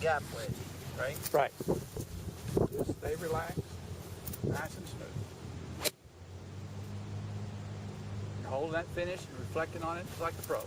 gap wedge, right? Right. Just stay relaxed, nice and smooth. You're holding that finish and reflecting on it just like the pros.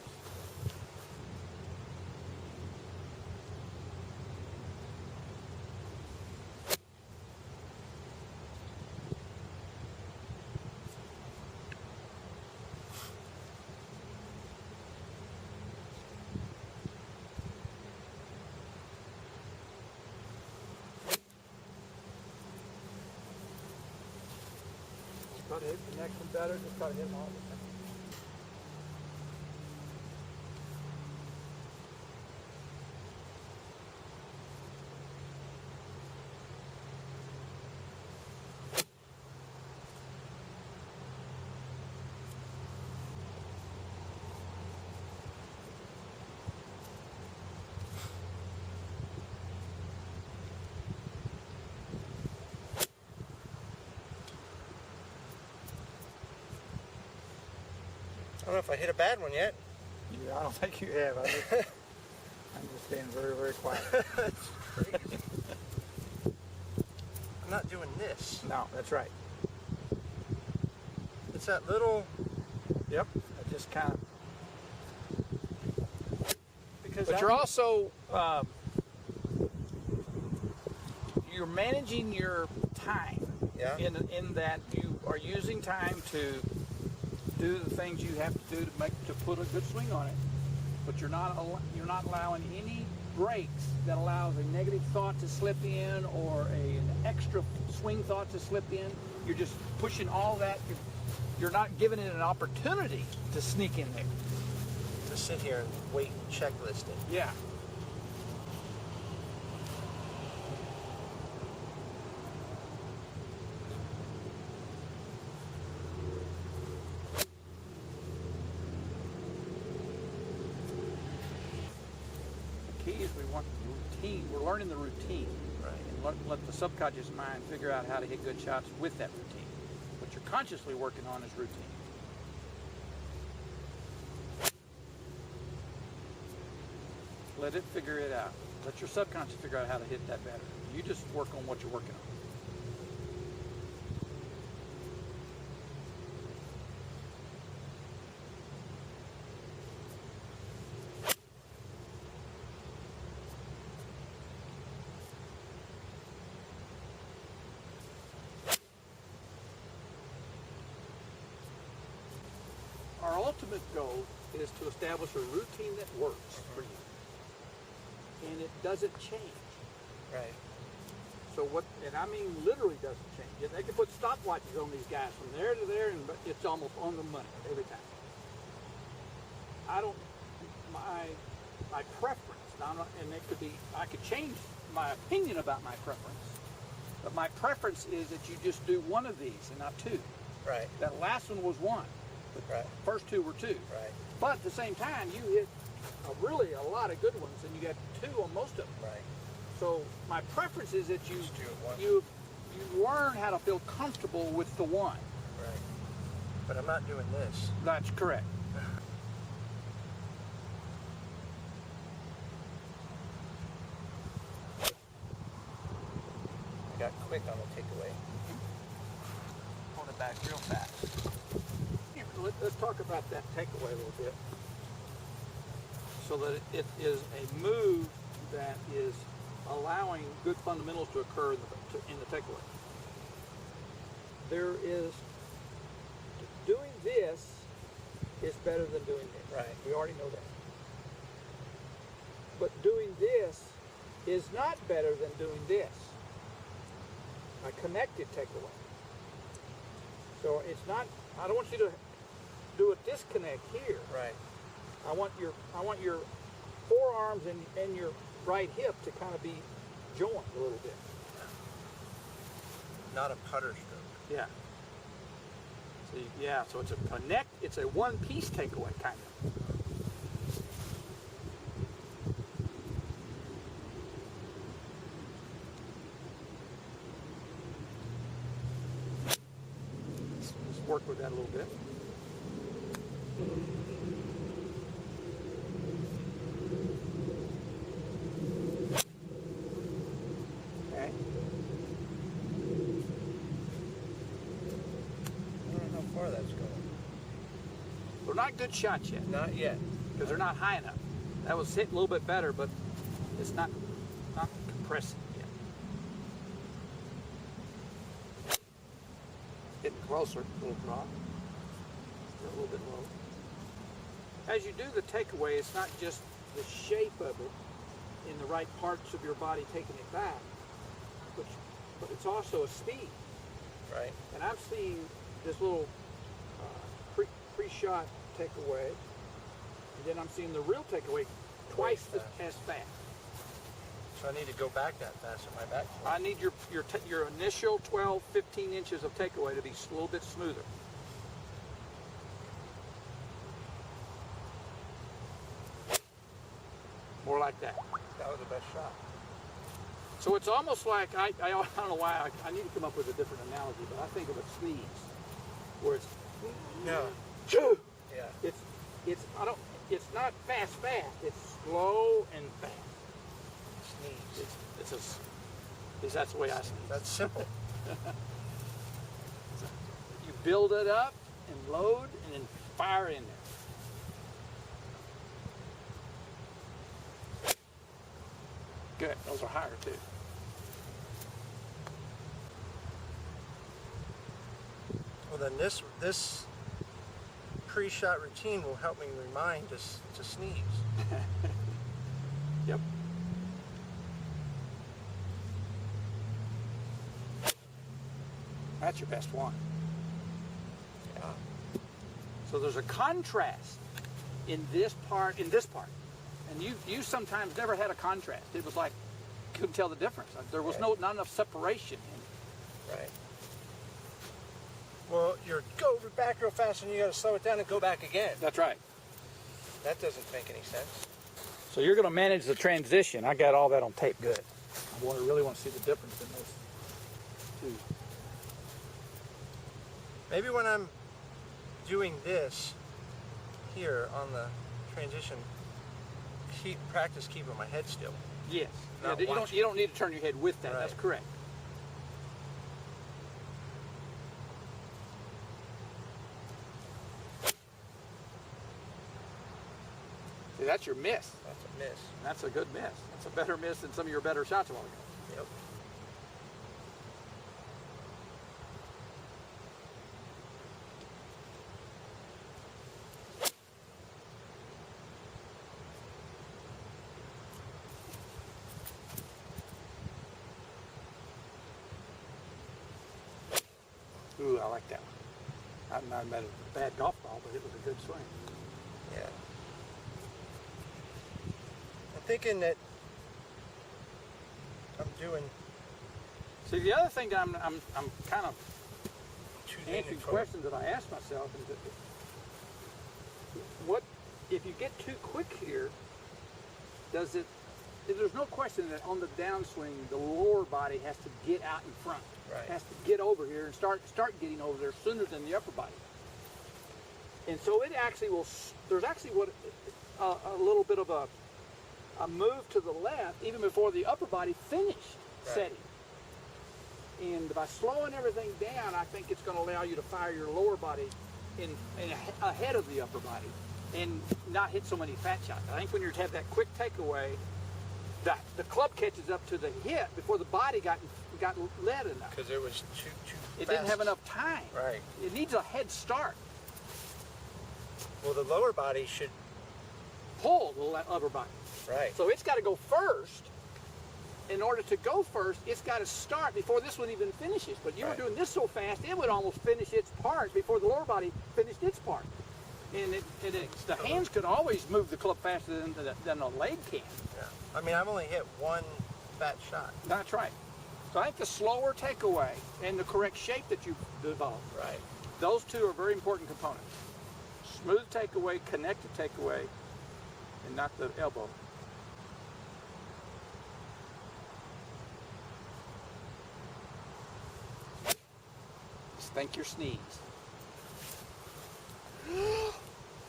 Try to hit the next one better, just try to hit them all the time. I don't know if I hit a bad one yet. Yeah, I don't think you have. I'm just being very, very quiet. That's crazy. I'm not doing this. No, that's right. It's that little... Yep. I just kind of... Because But you're also... you're managing your time. Yeah. In that you are using time to do the things you have to do to put a good swing on it, but you're not allowing any breaks that allows a negative thought to slip in or an extra swing thought to slip in. You're just pushing all that. You're not giving it an opportunity to sneak in there. To sit here and wait and checklist it. Yeah. Is we want routine. We're learning the routine, Right. and let the subconscious mind figure out how to hit good shots with that routine. What you're consciously working on is routine. Let it figure it out. Let your subconscious figure out how to hit that better. You just work on what you're working on. Our ultimate goal is to establish a routine that works for you. And it doesn't change. Right. So what, and I mean literally doesn't change. They can put stopwatches on these guys from there to there, and it's almost on the money every time. My preference, and it could be, I could change my opinion about my preference, but my preference is that you just do one of these and not two. Right. That last one was one. The Right. first two were two. Right. But at the same time, you hit really a lot of good ones, and you got two on most of them. Right. So my preference is that you Just do it once. you learn how to feel comfortable with the one. Right. But I'm not doing this. That's correct. I got quick on the takeaway. Hold it back real fast. Here, let's talk about that takeaway a little bit. So that it is a move that is allowing good fundamentals to occur in the takeaway. There is, doing this is better than doing this. Right. We already know that. But doing this is not better than doing this. A connected takeaway. So it's not, I don't want you to do a disconnect here. Right. I want your forearms and your right hip to kind of be joined a little bit. Not a putter stroke. Yeah. So it's it's a one-piece takeaway kind of. Let's work with that a little bit. not good shots yet. Not yet. Because they're not high enough. That was hitting a little bit better, but it's not compressing yet. Getting closer, little drop. Still a little bit low. As you do the takeaway, it's not just the shape of it in the right parts of your body taking it back, but it's also a speed. Right. And I'm seeing this little pre-shot takeaway, and then I'm seeing the real takeaway twice as fast. So I need to go back that fast in my back. I need your initial 12, 15 inches of takeaway to be a little bit smoother. More like that. That was the best shot. So it's almost like, I don't know why, I need to come up with a different analogy, but I think of a sneeze, where it's, No. Choo! Yeah. It's not fast, it's slow and fast. Sneeze. That's the way I sneeze. That's simple. You build it up and load and then fire in there. Good, those are higher too. Well, then this pre-shot routine will help me remind us to sneeze. Yep. That's your best one. Yeah. So there's a contrast in this part, and you sometimes never had a contrast. It was like couldn't tell the difference. There was not enough separation. Right. Well, you're go back real fast and you got to slow it down and go back again. That's right. That doesn't make any sense. So you're going to manage the transition. I got all that on tape good. I really want to see the difference in those two. Maybe when I'm doing this here on the transition, practice keeping my head still. Yes. Not Yeah, you don't need to turn your head with that. Right. That's correct. See, that's your miss. That's a miss. That's a good miss. That's a better miss than some of your better shots a while ago. Yep. Ooh, I like that one. I made a bad golf ball, but it was a good swing. Yeah. I'm thinking that I'm doing See, the other thing that I'm kind of too answering leaning forward. questions that I ask myself is that what if you get too quick here? There's no question that on the downswing, the lower body has to get out in front. Right. Has to get over here and start getting over there sooner than the upper body. And so it actually will. There's actually a little bit of a move to the left even before the upper body finished setting. And by slowing everything down, I think it's going to allow you to fire your lower body in ahead of the upper body and not hit so many fat shots. I think when you have that quick takeaway, that the club catches up to the hit before the body got led enough. Because it was too It fast. didn't have enough time. Right. It needs a head start. Well, the lower body should. Pull the upper body. Right. So it's got to go first. In order to go first, it's got to start before this one even finishes. But you were doing this so fast, it would almost finish its part before the lower body finished its part. And the hands could always move the club faster than a leg can. Yeah. I mean, I've only hit one fat shot. That's right. So I think the slower takeaway and the correct shape that you develop, Right. those two are very important components. Smooth takeaway, connected takeaway, and not the elbow. Just think your sneeze.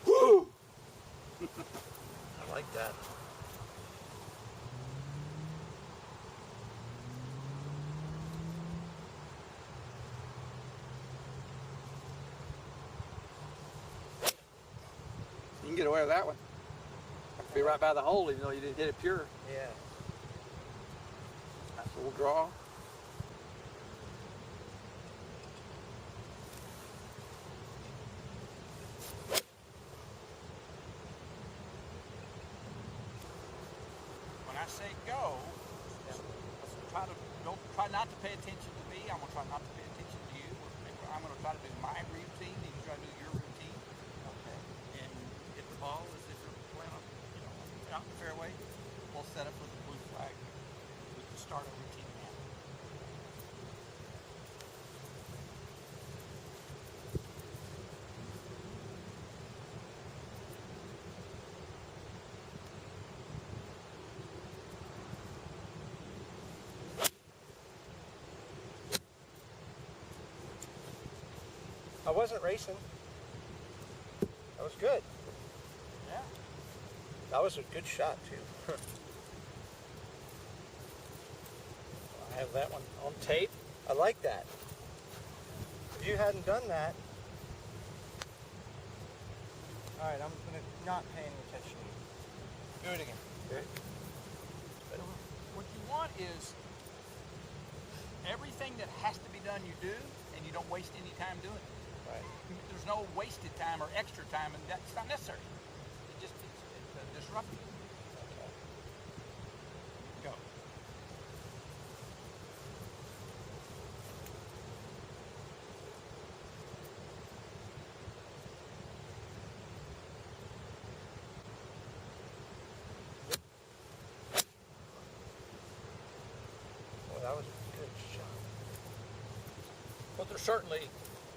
Woo! I like that. away with that one. Be right by the hole, even though you didn't hit it pure. Yeah. Nice little draw. When I say go, try not to pay attention to me. I'm gonna try not to pay attention to you. I'm gonna try to do my routine, and you try to do your routine. Okay. And hit the ball as if you're playing out in the fairway. We'll set up with the blue flag. We can start a routine now. I wasn't racing. That was good. Yeah. That was a good shot too. I have that one on tape. I like that. If you hadn't done that, all right, I'm gonna not pay any attention to you. Do it again. Okay. What you want is everything that has to be done, you do, and you don't waste any time doing it. Right. There's no wasted time or extra time, and that's not necessary. It's disruptive. Okay. Go. Well, that was a good shot. Well, there's certainly,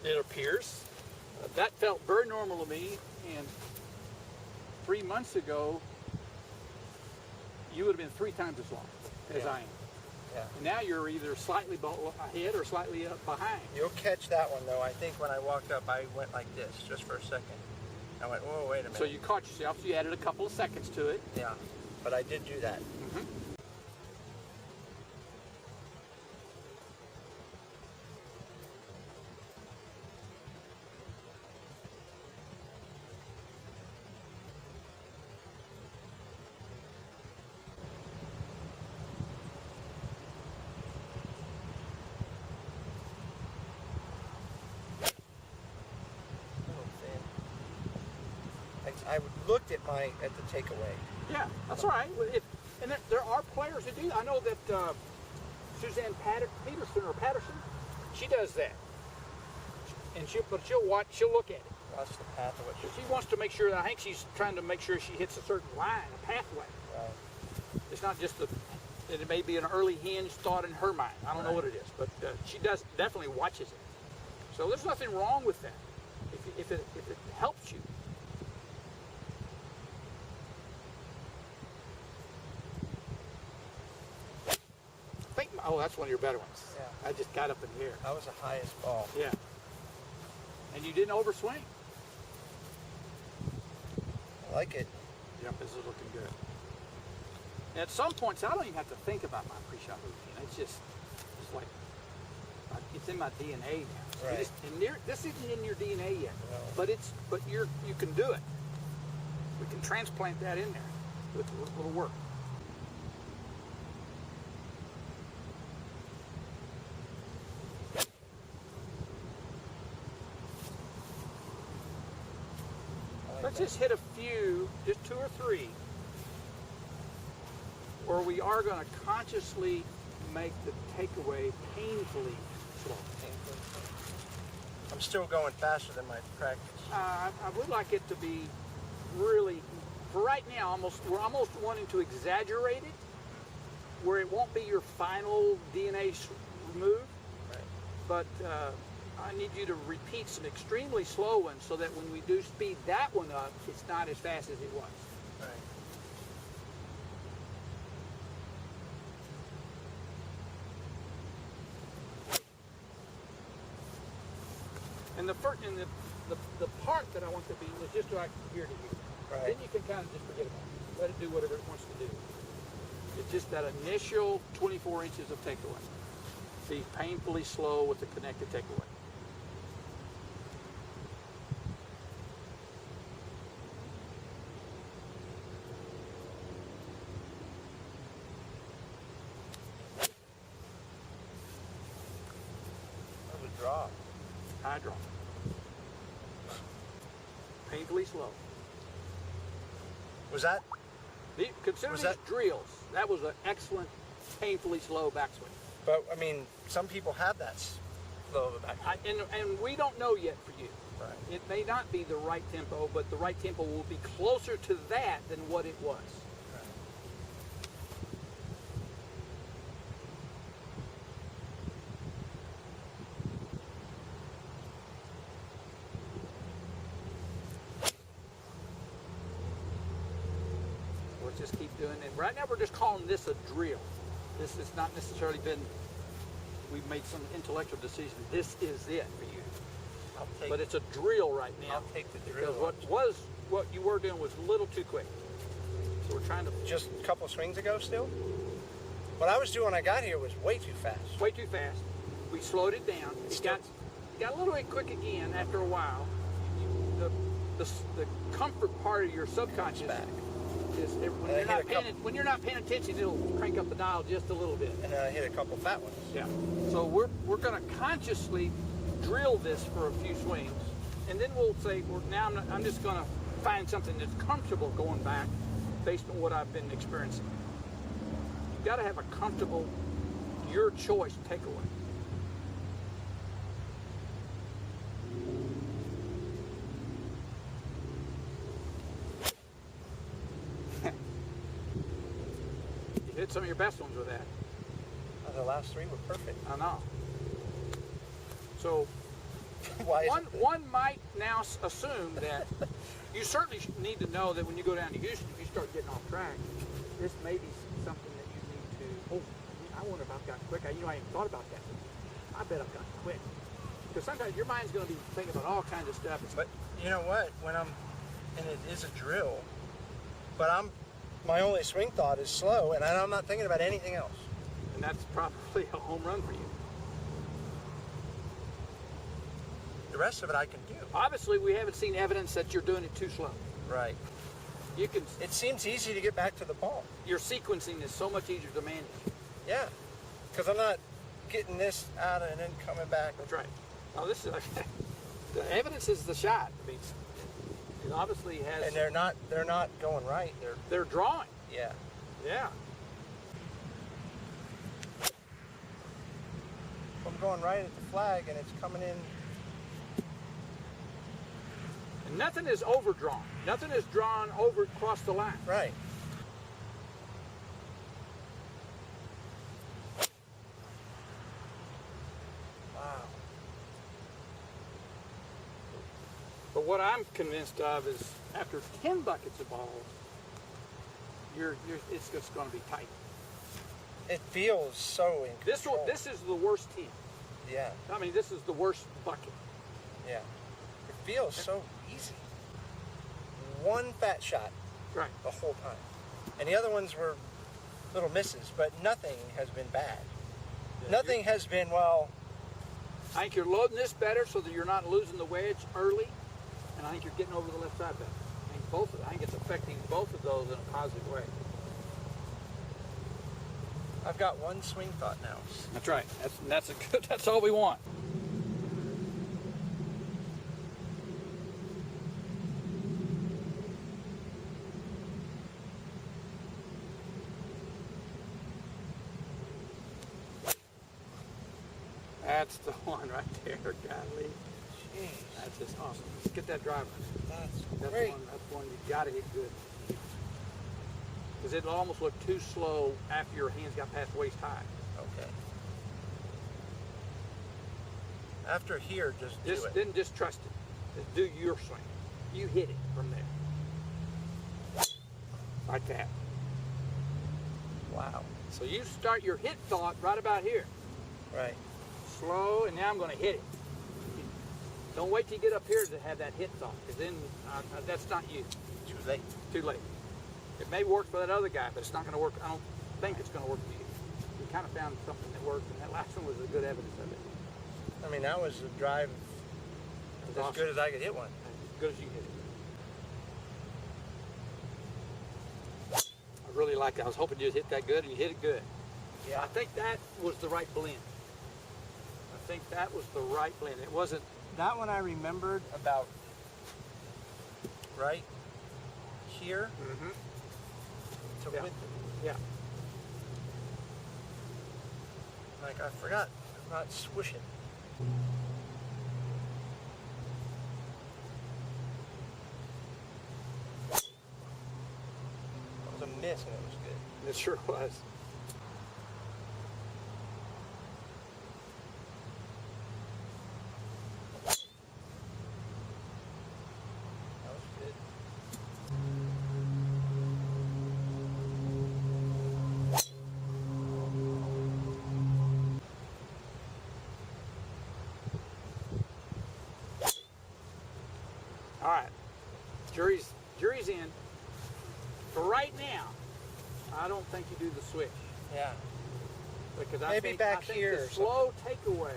it appears, that felt very normal to me, and 3 months ago, you would have been 3 times as long as Yeah. I am. Yeah. And now you're either slightly ahead or slightly behind. You'll catch that one though. I think when I walked up, I went like this just for a second. I went, whoa, wait a minute. So you caught yourself, so you added a couple of seconds to it. Yeah, but I did do that. Mm-hmm. Little thin. I looked at the takeaway. Yeah, that's all right. And there are players who do. I know that Suzanne Patterson, she does that. And she'll look at it. Watch the path of what She wants to make sure, I think she's trying to make sure she hits a certain line, a pathway. Right. It's not just it may be an early hinge thought in her mind. I don't know what it is, but she definitely watches it. So there's nothing wrong with that if it helps you. Oh, that's one of your better ones. Yeah. I just got up in the air. That was the highest ball. Yeah. And you didn't overswing. I like it. Yep, this is looking good. And at some points, I don't even have to think about my pre-shot routine. It's like, it's in my DNA now. Right. This isn't in your DNA yet, No. but you can do it. We can transplant that in there with a little work. Let's just hit a few, just 2 or 3, where we are going to consciously make the takeaway painfully slow. I'm still going faster than my practice. I would like it to be really, for right now, we're almost wanting to exaggerate it, where it won't be your final DNA remove, Right. but I need you to repeat some extremely slow ones so that when we do speed that one up, it's not as fast as it was. Right. And the part that I want to be was just like here to here. Right. Then you can kind of just forget about it. Let it do whatever it wants to do. It's just that initial 24 inches of takeaway. Be painfully slow with the connected takeaway. draw? High draw. Painfully slow. Was that? Consider these drills. That was an excellent, painfully slow backswing. But I mean, some people have that slow of a back. And we don't know yet for you. Right. It may not be the right tempo, but the right tempo will be closer to that than what it was. We'll just keep doing it. Right now we're just calling this a drill. This has not necessarily been, we've made some intellectual decision. This is it for you. But it's a drill right now. I'll take the drill. Because what you were doing was a little too quick. So we're trying to... Just a couple of swings ago still? What I was doing when I got here was way too fast. Way too fast. We slowed it down. It got a little bit quick again after a while. The comfort part of your subconscious back. Is when you're not paying attention, it'll crank up the dial just a little bit. And I hit a couple fat ones. Yeah. So we're going to consciously drill this for a few swings, and then we'll say, I'm just going to find something that's comfortable going back based on what I've been experiencing. You've got to have a comfortable, your choice takeaway. You hit some of your best ones with that. The last three were perfect. I know. So one might now assume that you certainly need to know that when you go down to Houston, if you start getting off track, this may be something that you need to, I wonder if I've gotten quick. I hadn't thought about that. I bet I've gotten quick. Because sometimes your mind's going to be thinking about all kinds of stuff. But you know what? And it is a drill, but my only swing thought is slow, and I'm not thinking about anything else. And that's probably a home run for you. The rest of it I can do. Obviously, we haven't seen evidence that you're doing it too slow. Right. You can. It seems easy to get back to the ball. Your sequencing is so much easier to manage. Yeah, because I'm not getting this out and then coming back. That's right. Oh, this is the evidence is the shot. I mean, it obviously has. And they're not going right. They're drawing. Yeah. Yeah. I'm going right at the flag, and it's coming in. And nothing is overdrawn. Nothing is drawn over across the line. Right. Wow. But what I'm convinced of is after 10 buckets of balls, it's just going to be tight. It feels so in control. This is the worst 10. Yeah. I mean, this is the worst bucket. Yeah. It feels so easy. One fat shot. Right. The whole time. And the other ones were little misses, but nothing has been bad. Yeah, nothing has been, well... I think you're loading this better so that you're not losing the wedge early, and I think you're getting over the left side better. I think it's affecting both of those in a positive way. I've got one swing thought now. That's right. That's a good. That's all we want. That's the one right there, golly. Jeez. That's just awesome. Let's get that driver. That's great. That's one you got to hit good. Because it'll almost look too slow after your hands got past waist high. Okay. After here, just do it. Then just trust it. Just do your swing. You hit it from there. Like that. Wow. So you start your hit thought right about here. Right. Slow, and now I'm going to hit it. Don't wait till you get up here to have that hit thought, because then that's not you. Too late. Too late. It may work for that other guy, but it's not going to work. I don't think it's going to work for you. We kind of found something that worked, and that last one was a good evidence of it. I mean, that was a drive as awesome. Good as I could hit one. As good as you hit it. I really like that. I was hoping you'd hit that good, and you hit it good. Yeah. I think that was the right blend. I think that was the right blend. It wasn't. That one I remembered about right here to Yeah. width. Yeah. Like I forgot, I'm not swishing. That was a miss and it was good. It sure was. That was good. All right. Jury's in. For right now, I don't think you do the switch. Yeah. Because Maybe I think back here the or slow takeaway,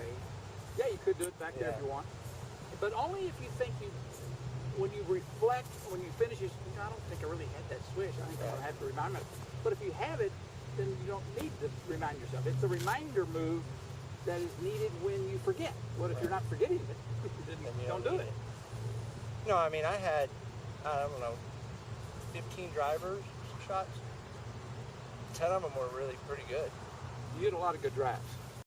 yeah, you could do it back there if Yeah. you want. But only if you think when you reflect, when you finish it, I don't think I really had that switch. I think I have to remind myself. But if you have it, then you don't need to remind yourself. It's a reminder move that is needed when you forget. What if you're not forgetting it? Then you don't don't do need it. No, I mean I had, I don't know, 15 drivers shots. 10 of them were really pretty good. You get a lot of good drives.